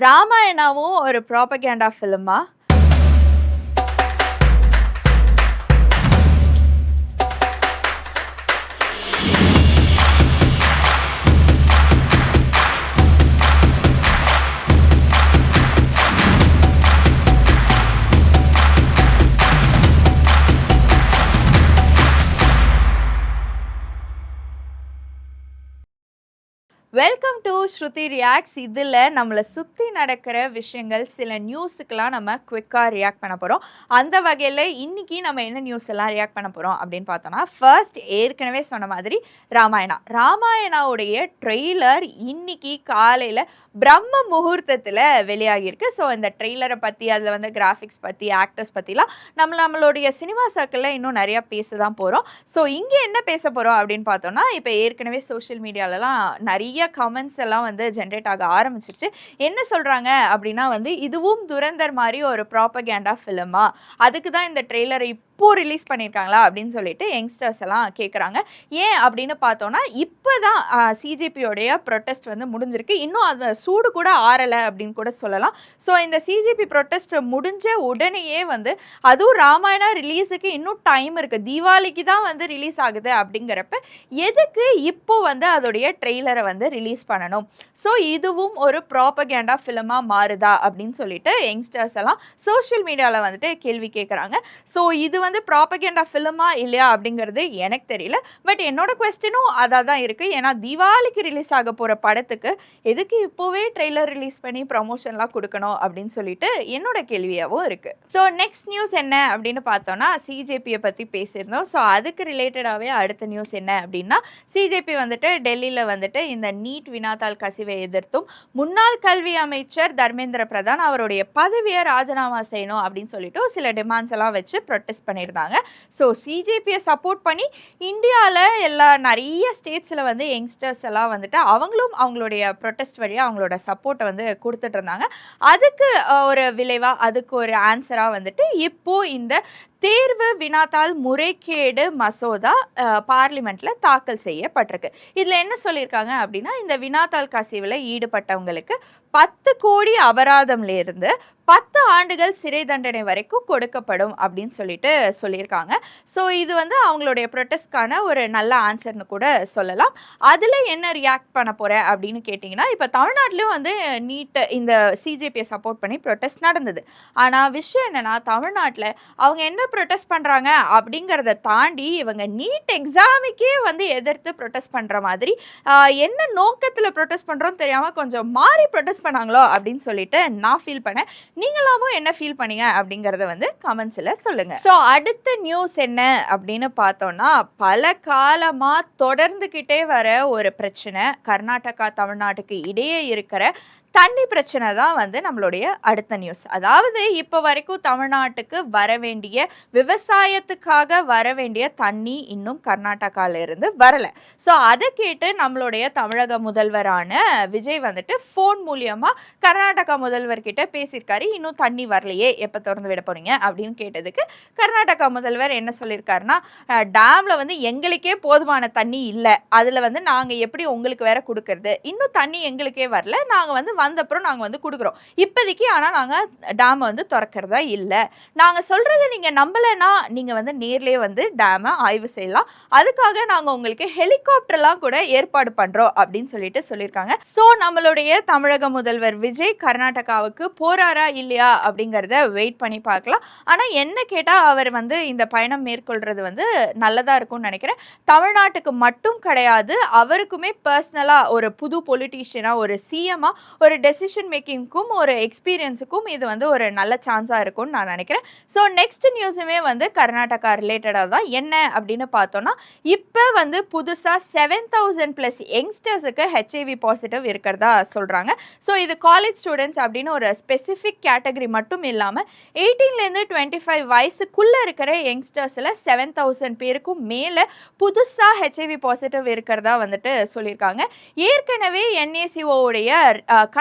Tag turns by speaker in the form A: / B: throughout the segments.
A: ராமாயணாவும் ஒரு ப்ராபகேண்டா ஃபிலிமா? Welcome to Shruti reacts. இதில் நம்மளை சுற்றி நடக்கிற விஷயங்கள், சில நியூஸுக்கெல்லாம் நம்ம குவிக்காக ரியாக்ட் பண்ண போகிறோம். அந்த வகையில் இன்னைக்கு நம்ம என்ன நியூஸ் எல்லாம் ரியாக்ட் பண்ண போகிறோம் அப்படின்னு பார்த்தோன்னா, ஃபர்ஸ்ட் ஏற்கனவே சொன்ன மாதிரி ராமாயணாவுடைய ட்ரெய்லர் இன்னைக்கு காலையில் பிரம்ம முகூர்த்தத்தில் வெளியாகியிருக்கு. ஸோ இந்த ட்ரெய்லரை பற்றி, அதில் வந்து கிராஃபிக்ஸ் பற்றி, ஆக்டர்ஸ் பற்றிலாம் நம்மளுடைய சினிமா சர்க்கிளில் இன்னும் நிறையா பேச தான் போகிறோம். ஸோ இங்கே என்ன பேச போகிறோம் அப்படின்னு பார்த்தோன்னா, இப்போ ஏற்கனவே சோஷியல் மீடியாலலாம் நிறைய கமெண்ட்ஸ் எல்லாம் வந்து ஜென்ரேட் ஆக ஆரம்பிச்சிருச்சு. என்ன சொல்கிறாங்க அப்படின்னா வந்து, இதுவும் துரந்தர் மாதிரி ஒரு ப்ராபகேண்டா ஃபிலிமா, அதுக்கு தான் இந்த ட்ரெய்லரை இப்போ ரிலீஸ் பண்ணியிருக்காங்களா அப்படின்னு சொல்லிட்டு யங்ஸ்டர்ஸ் எல்லாம் கேட்குறாங்க. ஏன் அப்படின்னு பார்த்தோன்னா, இப்போ தான் சிஜேபியோடைய ப்ரொட்டஸ்ட் வந்து முடிஞ்சிருக்கு. இன்னும் அந்த சூடு கூட ஆறலை அப்படின்னு கூட சொல்லலாம். ஸோ இந்த சிஜேபி ப்ரொட்டஸ்ட் முடிஞ்ச உடனேயே வந்து, அதுவும் ராமாயணா ரிலீஸுக்கு இன்னும் டைம் இருக்குது, தீபாவளிக்கு தான் வந்து ரிலீஸ் ஆகுது அப்படிங்கிறப்ப எதுக்கு இப்போ வந்து அதோடைய ட்ரெய்லரை வந்து ரிலீஸ் பண்ணணும்? ஸோ இதுவும் ஒரு ப்ராபகேண்டா ஃபிலிமாக மாறுதா அப்படின்னு சொல்லிட்டு யங்ஸ்டர்ஸ் எல்லாம் சோஷியல் மீடியாவில் வந்துட்டு கேள்வி கேட்குறாங்க. ஸோ இது வந்து ப்ராபகேண்டா ஃபிலிமா இல்லையா அப்படிங்கிறது எனக்கு தெரியல. பட் என்னோட குவெஸ்டினும் அதாக தான் இருக்குது. ஏன்னா தீபாவளிக்கு ரிலீஸ் ஆக போகிற படத்துக்கு எதுக்கு இப்போவே ட்ரெய்லர் ரிலீஸ் பண்ணி ப்ரமோஷன்லாம் கொடுக்கணும் அப்படின்னு சொல்லிட்டு என்னோட கேள்வியாகவும் இருக்குது. ஸோ நெக்ஸ்ட் நியூஸ் என்ன அப்படின்னு பார்த்தோன்னா, சிஜேபியை பற்றி பேசியிருந்தோம். ஸோ அதுக்கு ரிலேட்டடாகவே அடுத்த நியூஸ் என்ன அப்படின்னா, சிஜேபி வந்துட்டு டெல்லியில் வந்துட்டு இந்த நீட் வினாத்தாள் கசிவை எதிர்த்தும் முன்னாள் கல்வி அமைச்சர் தர்மேந்திர பிரதான் அவருடைய பதவியை ராஜினாமா செய்யணும் அப்படின்னு சொல்லிட்டு சில டிமாண்ட்ஸ் எல்லாம் வச்சு ப்ரொட்டஸ்ட் பண்ணியிருந்தாங்க. ஸோ சிஜேபியை சப்போர்ட் பண்ணி இந்தியாவில் நிறைய ஸ்டேட்ஸில் வந்து யங்ஸ்டர்ஸ் எல்லாம் வந்துட்டு அவங்களும் அவங்களுடைய ப்ரொட்டஸ்ட் வழியாக அவங்களோட சப்போர்ட்டை வந்து கொடுத்துட்டு இருந்தாங்க. அதுக்கு ஒரு விளைவாக, அதுக்கு ஒரு ஆன்சராக வந்துட்டு இப்போது இந்த தேர்வு வினாத்தாள் முறைகேடு மசோதா பார்லிமெண்ட்டில் தாக்கல் செய்யப்பட்டிருக்கு. இதில் என்ன சொல்லியிருக்காங்க அப்படின்னா, இந்த வினாத்தாள் கசிவில் ஈடுபட்டவங்களுக்கு 10 கோடி அபராதம்லேருந்து 10 ஆண்டுகள் சிறை தண்டனை வரைக்கும் கொடுக்கப்படும் அப்படின்னு சொல்லிட்டு சொல்லியிருக்காங்க. ஸோ இது வந்து அவங்களுடைய ப்ரொட்டஸ்ட்கான ஒரு நல்ல ஆன்சர்னு கூட சொல்லலாம். அதில் என்ன ரியாக்ட் பண்ண போகிறேன் அப்படின்னு கேட்டிங்கன்னா, இப்போ தமிழ்நாட்டிலும் வந்து நீட் இந்த சிஜேபியை சப்போர்ட் பண்ணி ப்ரொட்டஸ்ட் நடந்தது. ஆனால் விஷயம் என்னென்னா, தமிழ்நாட்டில் அவங்க என்ன ப்ரொட்டஸ்ட் பண்ணுறாங்க அப்படிங்கிறத தாண்டி இவங்க நீட் எக்ஸாமுக்கே வந்து எதிர்த்து ப்ரொட்டஸ்ட் பண்ணுற மாதிரி, என்ன நோக்கத்தில் ப்ரொட்டஸ்ட் பண்ணுறோன்னு தெரியாமல் கொஞ்சம் மாறி ப்ரொட்டஸ்ட் பண்ணாங்களோ அப்படின்னு சொல்லிட்டு நான் ஃபீல் பண்ணேன். நீங்களாமும் என்ன ஃபீல் பண்ணீங்க அப்படிங்கிறத வந்து கமெண்ட்ஸில் சொல்லுங்கள். ஸோ அடுத்த நியூஸ் என்ன அப்படின்னு பார்த்தோன்னா, பல காலமாக தொடர்ந்துக்கிட்டே வர ஒரு பிரச்சனை, கர்நாடகா தமிழ்நாட்டுக்கு இடையே இருக்கிற தண்ணி பிரச்சனை தான் வந்து நம்மளுடைய அடுத்த நியூஸ். அதாவது இப்போ வரைக்கும் தமிழ்நாட்டுக்கு வர வேண்டிய, விவசாயத்துக்காக வர வேண்டிய தண்ணி இன்னும் கர்நாடகாவிலிருந்து வரலை. ஸோ அதை கேட்டு நம்மளுடைய தமிழக முதல்வரான விஜய் வந்துட்டு ஃபோன் மூலியமாக கர்நாடகா முதல்வர்கிட்ட பேசியிருக்காரு. இன்னும் தண்ணி வரலையே, எப்போ திறந்து விட போகிறீங்க அப்படின்னு கேட்டதுக்கு கர்நாடகா முதல்வர் என்ன சொல்லியிருக்காருன்னா, டேமில் வந்து எங்களுக்கே போதுமான தண்ணி இல்லை, அதில் வந்து நாங்கள் எப்படி உங்களுக்கு வேற கொடுக்கறது, இன்னும் தண்ணி எங்களுக்கே வரல, நாங்கள் வந்து வந்தப்புறம் நாங்கள் வந்து கொடுக்குறோம் இப்போதைக்கு, ஆனால் நாங்கள் டேமை வந்து திறக்கிறதா இல்லை, நாங்கள் சொல்கிறத நீங்கள் நம்பலைன்னா நீங்கள் வந்து நேர்லேயே வந்து டேமை ஆய்வு செய்யலாம், அதுக்காக நாங்கள் உங்களுக்கு ஹெலிகாப்டர்லாம் கூட ஏற்பாடு பண்ணுறோம் அப்படின்னு சொல்லிட்டு சொல்லியிருக்காங்க. ஸோ நம்மளுடைய தமிழக முதல்வர் விஜய் கர்நாடகாவுக்கு போறாரா இல்லையா அப்படிங்கிறத வெயிட் பண்ணி பார்க்கலாம். ஆனால் என்ன கேட்டால் அவர் வந்து இந்த பயணம் மேற்கொள்கிறது வந்து நல்லதாக இருக்கும்னு நினைக்கிறேன். தமிழ்நாட்டுக்கு மட்டும் கிடையாது, அவருக்குமே பர்சனலாக ஒரு புது பொலிட்டீஷியனாக, ஒரு சிஎம்மாக, ஒரு டெசிஷன் மேக்கிங்க்கும் ஒரு எக்ஸ்பீரியன்ஸுக்கும் இது வந்து ஒரு நல்ல சான்ஸாக இருக்கும்னு நான் நினைக்கிறேன். ஸோ நெக்ஸ்ட் நியூஸுமே வந்து கர்நாடகா ரிலேட்டடாக தான். என்ன அப்படின்னு பார்த்தோன்னா, இப்போ வந்து புதுசாக 7,000+ யங்ஸ்டர்ஸுக்கு ஹெச்ஐவி பாசிட்டிவ் இருக்கிறதா சொல்கிறாங்க. ஸோ இது காலேஜ் ஸ்டூடெண்ட்ஸ் அப்படின்னு ஒரு ஸ்பெசிஃபிக் கேட்டகரி மட்டும் இல்லாமல் 18லேருந்து 25 வயசுக்குள்ளே இருக்கிற யங்ஸ்டர்ஸில் 7,000 பேருக்கும் மேலே புதுசாக ஹெச்ஐவி பாசிட்டிவ் இருக்கிறதா வந்துட்டு சொல்லியிருக்காங்க. ஏற்கனவே என்ஏசிஓடைய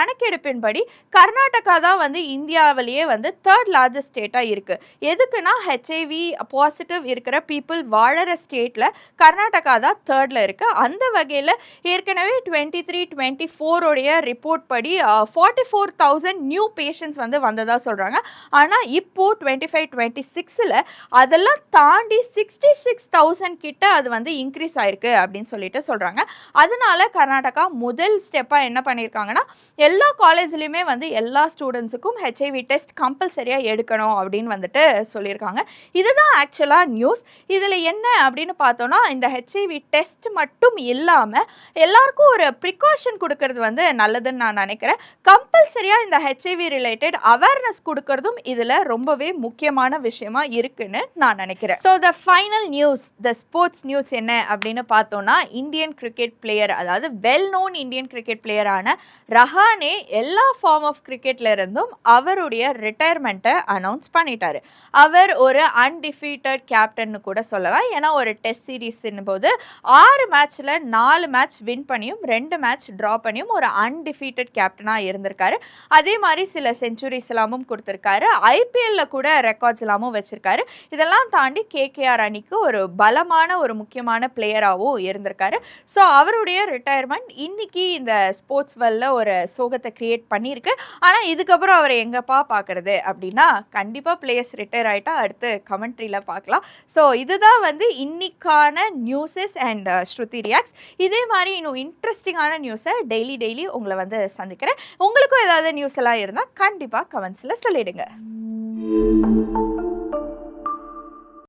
A: கணக்கெடுப்பின்படி கர்நாடகா தான் வந்து இந்தியாவிலேயே வந்து 3rd லார்ஜஸ்ட் ஸ்டேட்டா இருக்கு. எதுக்குன்னா HIV பாசிட்டிவ் இருக்கிற பீப்புள் வாழற ஸ்டேட்ல கர்நாடகா தான் 3ர்ட்ல இருக்கு. அந்த வகையில ஏற்கனவே 23, 24 உடைய ரிப்போர்ட் படி 44,000 நியூ பேஷண்ட்ஸ் வந்து வந்ததா சொல்றாங்க. ஆனா இப்போ 25, 26ல அதெல்லாம் தாண்டி 66,000 கிட்ட அது வந்து இன்க்ரீஸ் ஆயிருக்கு அப்படின்னு சொல்லிட்டு சொல்றாங்க. அதனால கர்நாடகா முதல் ஸ்டெப்பா என்ன பண்ணியிருக்காங்கன்னா, எல்லா காலேஜ்லயுமே வந்து எல்லா ஸ்டூடெண்ட்ஸுக்கும் HIV டெஸ்ட் கம்பல்சரியா எடுக்கணும் அப்படின்னு வந்துட்டு சொல்லியிருக்காங்க. இதுதான் ஆக்சுவலா நியூஸ். இதுல என்ன அப்படின்னு பார்த்தோம்னா, இந்த HIV டெஸ்ட் மட்டும் இல்லாம எல்லாருக்கும் ஒரு ப்ரிகாஷன் கொடுக்கறது வந்து நல்லதுன்னு நான் நினைக்கிறேன். கம்பல்சரியா இந்த HIV ரிலேட்டட் அவேர்னஸ் கொடுக்கறதும் இதுல ரொம்பவே முக்கியமான விஷயமா இருக்குன்னு நான் நினைக்கிறேன். So the final news, the sports news என்ன அப்படின்னு பார்த்தோம்னா, இந்தியன் கிரிக்கெட் பிளேயர், அதாவது வெல் நோன் இந்தியன் கிரிக்கெட் பிளேயரான ரஹானே எல்லா ஃபார்ம் ஆஃப் கிரிக்கெட்ல இருந்தும் அவருடைய ரிட்டையர்மெண்ட்டை அனௌன்ஸ் பண்ணிட்டாரு. அவர் ஒரு அன்டிஃபீட்டட் கேப்டன் கூட சொல்லலாம். ஏன்னா ஒரு டெஸ்ட் சீரீஸ்ன்னு போது 6 மேட்ச்ல 4 மேட்ச் வின் பண்ணியும் 2 மேட்ச் டிரா பண்ணியும் ஒரு அன்டிஃபீட்டட் கேப்டனா இருந்திருக்காரு. அதே மாதிரி சில செஞ்சுரிஸ் எல்லாமும் கொடுத்திருக்காரு. IPLல கூட ரெக்கார்ட்ஸ் எல்லாமும் வச்சிருக்காரு. இதெல்லாம் தாண்டி KKR அணிக்கு ஒரு பலமான ஒரு முக்கியமான பிளேயராகவும் இருந்திருக்காரு. ஸோ அவருடைய ரிட்டையர்மெண்ட் இன்னைக்கு இந்த ஸ்போர்ட்ஸ் வேர்ல்ட்ல ஒரு சோகத்தை கிரியேட் பண்ணியிருக்கு. ஆனால் இதுக்கப்புறம் அவரை எங்கப்பா பார்க்கறது அப்படின்னா, கண்டிப்பாக பிளேயர்ஸ் ரிட்டையர் ஆகிட்டா அடுத்து கமெண்ட்ரியில் பார்க்கலாம். ஸோ இதுதான் வந்து இன்னைக்கான நியூஸஸ் அண்ட் ஸ்ருதி ரியாக்ட்ஸ். இதே மாதிரி இன்னும் இன்ட்ரெஸ்டிங்கான நியூஸை டெய்லி உங்களை வந்து சந்திக்கிறேன். உங்களுக்கும் ஏதாவது நியூஸ் எல்லாம் இருந்தால் கண்டிப்பாக கமெண்ட்ஸில் சொல்லிடுங்க.